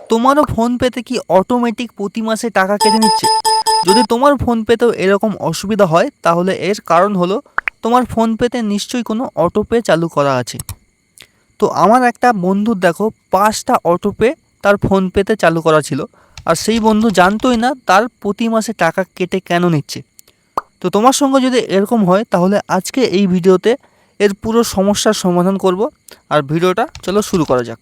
তোমারও ফোনপেতে কি অটোমেটিক প্রতি মাসে টাকা কেটে নিচ্ছে? যদি তোমার ফোনপেতেও এরকম অসুবিধা হয় তাহলে এর কারণ হলো তোমার ফোনপেতে নিশ্চয়ই কোনো অটোপে চালু করা আছে। তো আমার একটা বন্ধুর দেখো 5টা অটোপে তার ফোনপেতে চালু করা ছিল, আর সেই বন্ধু জানতোই না তার প্রতি মাসে টাকা কেটে কেন নিচ্ছে। তো তোমার সঙ্গে যদি এরকম হয় তাহলে আজকে এই ভিডিওতে এর পুরো সমস্যার সমাধান করব। আর ভিডিওটা চলো শুরু করা যাক।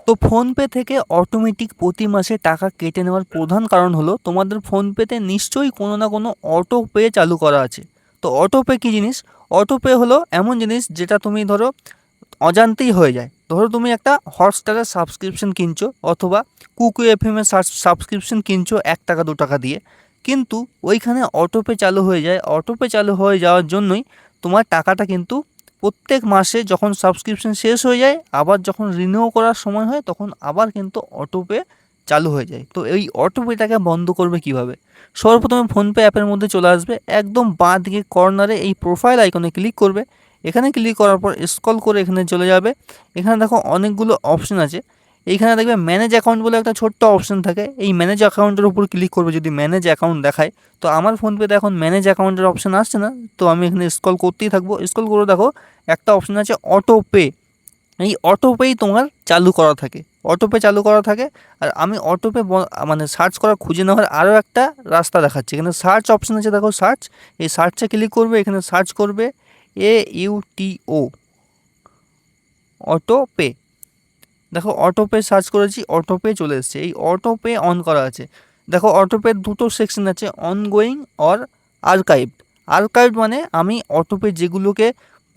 তো ফোনপে থেকে অটোমেটিক প্রতি মাসে টাকা কেটে নেওয়ার প্রধান কারণ হলো তোমাদের ফোনপেতে নিশ্চয়ই কোনো না কোনো অটো পে চালু করা আছে। তো অটো পে কী জিনিস? অটো পে হলো এমন জিনিস যেটা তুমি ধরো অজান্তেই হয়ে যায়। ধরো তুমি একটা হটস্টারের সাবস্ক্রিপশন কিনছো অথবা কুকু এফএমের সাবস্ক্রিপশন কিনছো 1 টাকা 2 টাকা দিয়ে, কিন্তু ওইখানে অটো পে চালু হয়ে যায়। অটো পে চালু হয়ে যাওয়ার জন্যই তোমার টাকাটা কিন্তু প্রত্যেক মাসে যখন সাবস্ক্রিপশন শেষ হয়ে যায়, আবার যখন রিনিউ করার সময় হয় তখন আবার কিন্তু অটোপে চালু হয়ে যায়। তো এই অটোপেটাকে বন্ধ করবে কিভাবে? সর্বপ্রথমে ফোনপে অ্যাপের মধ্যে চলে আসবে, একদম বাঁ দিকে কর্নারে এই প্রোফাইল আইকনে ক্লিক করবে। এখানে ক্লিক করার পর স্ক্রল করে এখানে চলে যাবে। এখানে দেখো অনেকগুলো অপশন আছে। এইখানে দেখবে ম্যানেজ অ্যাকাউন্ট বলে একটা ছোট্ট অপশন থাকে, এই ম্যানেজ অ্যাকাউন্টের উপর ক্লিক করবে। যদি ম্যানেজ অ্যাকাউন্ট দেখায়, তো আমার ফোনপেতে এখন ম্যানেজ অ্যাকাউন্টের অপশন আসছে না, তো আমি এখানে স্ক্রল করতেই থাকবো। স্ক্রল করে দেখো একটা অপশন আছে অটো পে। এই অটো পেই তোমার চালু করা থাকে, অটো পে চালু করা থাকে। আর আমি অটো পে মানে সার্চ করা খুঁজে নেওয়ার আরও একটা রাস্তা দেখাচ্ছি। এখানে সার্চ অপশন আছে, দেখো সার্চ, এই সার্চে ক্লিক করবে। এখানে সার্চ করবে AUTO অটো পে। দেখো অটো পে সার্চ করেছি, অটো পে চলে এসেছে। এই অটো পে অন করা আছে। দেখো অটো পের দুটো সেকশন আছে, অনগোয়িং অর আর্কাইভড। আর্কাইভড মানে আমি অটো পে যেগুলোকে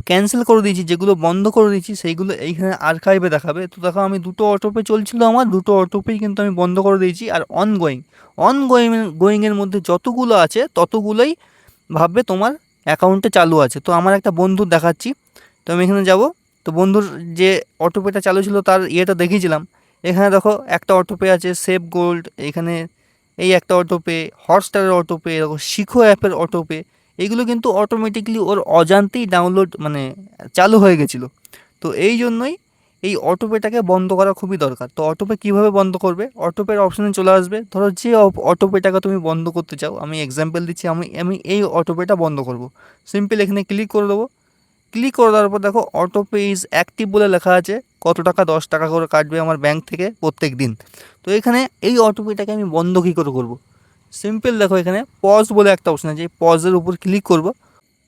ক্যান্সেল করে দিয়েছি, যেগুলো বন্ধ করে দিয়েছি, সেইগুলো এইখানে আর্কাইভে দেখাবে। তো দেখো আমি দুটো অটো পে চলছিল, আমার দুটো অটো পেই কিন্তু আমি বন্ধ করে দিয়েছি। আর অনগোয়িংয়ের মধ্যে যতগুলো আছে ততগুলোই ভাববে তোমার অ্যাকাউন্টে চালু আছে। তো আমার একটা বন্ধুর দেখাচ্ছি, তো আমি এখানে যাব। তো বন্ধুর যে অটোপেটা চালু ছিল তার ইয়েটা দেখিয়েছিলাম। এখানে দেখো একটা অটোপে আছে সেভ গোল্ড, এখানে এই একটা অটোপে, হটস্টারের অটোপে, দেখো শিখো অ্যাপের অটোপে। এগুলো কিন্তু অটোমেটিকলি ওর অজান্তেই ডাউনলোড মানে চালু হয়ে গেছিলো। তো এই জন্যই এই অটোপেটাকে বন্ধ করা খুবই দরকার। তো অটোপে কীভাবে বন্ধ করবে? অটোপের অপশানে চলে আসবে। ধরো যে অটোপেটাকে তুমি বন্ধ করতে চাও, আমি এক্সাম্পল দিচ্ছি, আমি আমি এই অটোপেটা বন্ধ করব। সিম্পল এখানে ক্লিক করে দেবো। ক্লিক করে দেওয়ার পর দেখো অটো পে ইজ অ্যাক্টিভ বলে লেখা আছে। কত টাকা? 10 টাকা করে কাটবে আমার ব্যাংক থেকে প্রত্যেক দিন। তো এখানে এই অটো পেটাকে আমি বন্ধ কী করে করবো? সিম্পল দেখো এখানে পজ বলে একটা অপশন আছে, এই পজের উপর ক্লিক করব।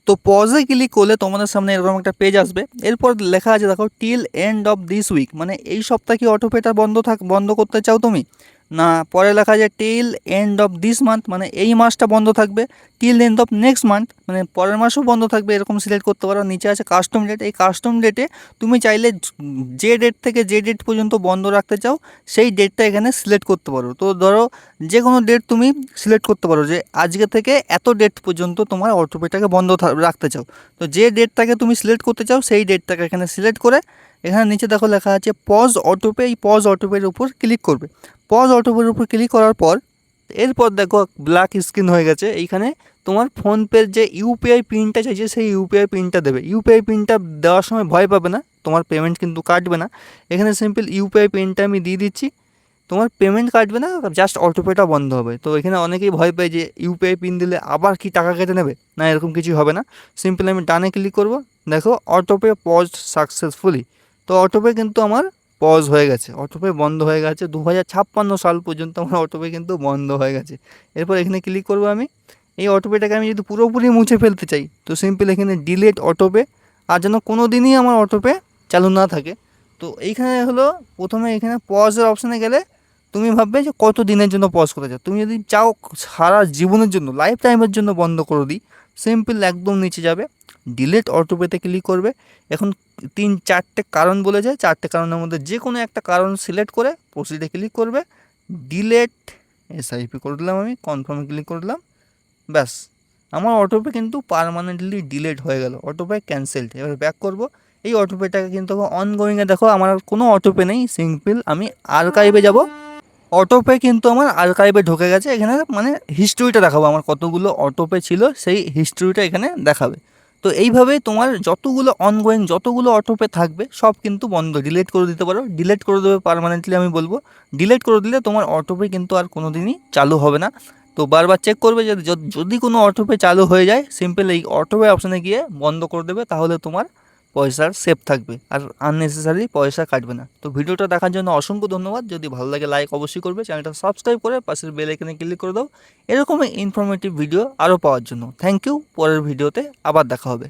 তো পজে ক্লিক করলে তোমাদের সামনে এরকম একটা পেজ আসবে। এরপর লেখা আছে দেখো till end of this week, মানে এই সপ্তাহে কি অটোপেটা বন্ধ করতে চাও তুমি? না, পরে লেখা আছে till end of this month, মানে এই মাসটা বন্ধ থাকবে। Till end of next month, মানে পরের মাসও বন্ধ থাকবে, এরকম সিলেক্ট করতে পারো। নিচে আছে কাস্টম ডেট, এই কাস্টম ডেটে তুমি চাইলে যে ডেট থেকে যে ডেট পর্যন্ত বন্ধ রাখতে চাও সেই ডেটটা এখানে সিলেক্ট করতে পারো। তো ধরো যে কোনো ডেট তুমি সিলেক্ট করতে পারো যে আজকে থেকে এত ডেট পর্যন্ত তোমার অটোপেটাকে বন্ধ রাখতে চাও। তো যে ডেটটাকে তুমি সিলেক্ট করতে চাও সেই ডেটটাকে এখানে সিলেক্ট করে এখানে নিচে দেখো লেখা আছে পজ অটোপে, এই পজ অটোপের উপর ক্লিক করবে। পজ অটোপের উপর ক্লিক করার পর এরপর দেখো ব্ল্যাক স্ক্রিন হয়ে গেছে। এইখানে তোমার ফোনপের যে ইউপিআই পিনটা চাইছে সেই ইউপিআই পিনটা দেবে। ইউপিআই পিনটা দেওয়ার সময় ভয় পাবে না, তোমার পেমেন্ট কিন্তু কাটবে না। এখানে সিম্পল ইউপিআই পিনটা আমি দিয়ে দিচ্ছি, তোমার পেমেন্ট কাটবে না, জাস্ট অটোপেটা বন্ধ হবে। তো এখানে অনেকেই ভয় পায় যে ইউপিআই পিন দিলে আবার কি টাকা কেটে নেবে, না এরকম কিছু হবে না। সিম্পল আমি ডানে ক্লিক করব, দেখো অটোপে পজ সাকসেসফুলি। তো অটোপে কিন্তু আমার পজ হয়ে গেছে, অটোপে বন্ধ হয়ে গেছে। 2056 সাল পর্যন্ত আমার অটোপে কিন্তু বন্ধ হয়ে গেছে। এরপর এখানে ক্লিক করব আমি। এই অটোপেটাকে আমি যদি পুরোপুরি মুছে ফেলতে চাই তো সিম্পল এখানে ডিলিট অটোপে, আর যেন কোনো দিনই আমার অটোপে চালু না থাকে। তো এইখানে হলো প্রথমে এখানে পজের অপশানে গেলে তুমি ভাববে যে কত দিনের জন্য পজ করতে চাও। তুমি যদি চাও সারা জীবনের জন্য, লাইফ টাইমের জন্য বন্ধ করে দিই, সিম্পল একদম নিচে যাবে, ডিলিট অটোপেতে ক্লিক করবে। এখন 3-4টে কারণ বলে যায়, 4টে কারণের মধ্যে যে কোনো একটা কারণ সিলেক্ট করে প্রসিডে ক্লিক করবে। ডিলেট এসআইপি করে দিলাম, আমি কনফার্মে ক্লিক করে দিলাম। ব্যাস, আমার অটোপে কিন্তু পারমানেন্টলি ডিলেট হয়ে গেল, অটোপে ক্যান্সেলড। এবার ব্যাক করব। এই অটোপেটাকে কিন্তু অনগোয়িংয়ে দেখো আমার কোনো অটোপে নেই, সিম্পল আমি আর্কাইভে যাব। অটোপে কিন্তু আমার আর্কাইভে ঢুকে গেছে। এখানে মানে হিস্ট্রিটা দেখাবো আমার কতগুলো অটোপে ছিল, সেই হিস্ট্রিটা এখানে দেখাবে। তো তো এইভাবে তোমার যতগুলো অনগোয়িং যতগুলো অটোপে থাকবে সব কিন্তু বন্ধ, ডিলিট করে দিতে পারো। ডিলিট করে দেবে পার্মানেন্টলি, আমি বলবো ডিলিট করে দিলে তোমার অটোপে কিন্তু আর কোনো দিনই চালু হবে না। তো বারবার চেক করবে যে যদি কোনো অটোপে চালু হয়ে যায়, সিম্পল এই অটোপে অপশানে গিয়ে বন্ধ করে দেবে, তাহলে তোমার পয়সার সেফ থাকবে আর আননেসেসারি পয়সা কাটবে না। তো ভিডিওটা দেখার জন্য অসংখ্য ধন্যবাদ। যদি ভালো লাগে লাইক অবশ্যই করবে, চ্যানেলটা সাবস্ক্রাইব করে পাশের বেল আইকনে ক্লিক করে দাও এরকমই ইনফরমেটিভ ভিডিও আরও পাওয়ার জন্য। Thank you. পরের ভিডিওতে আবার দেখা হবে।